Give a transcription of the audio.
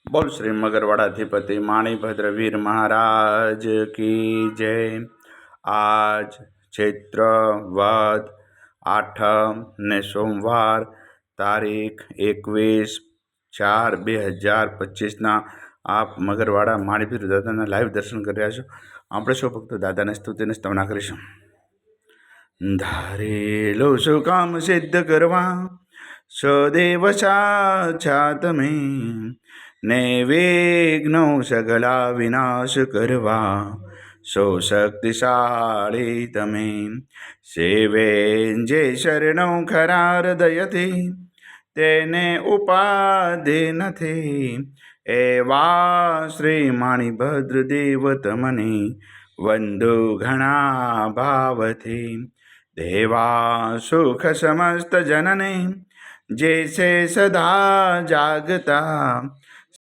बोल श्री मगरवाड़ाधिपति माणिभद्र वीर महाराज की जय। आज चैत्र वद आठम ने सोमवार तारीख 21/4/2025 आप मगरवाड़ा माणिभद्र दादा लाइव दर्शन कर रहा छो। આપણે સૌ ભક્તો દાદાને સ્તુતિને સ્તવના કરીશું। ધારેલો શું કામ સિદ્ધ કરવા સદેવ સાક્ષાત में ने विघ्नो सगला विनाश करवा सो शक्तिशाली तमे सेवे जे शरणों खरा हृदयथी तेने उपाधि नथी एवा श्री माणिभद्र देव तमने वंदु घना भावथी देवा सुख समस्त जनने जैसे सदा जागता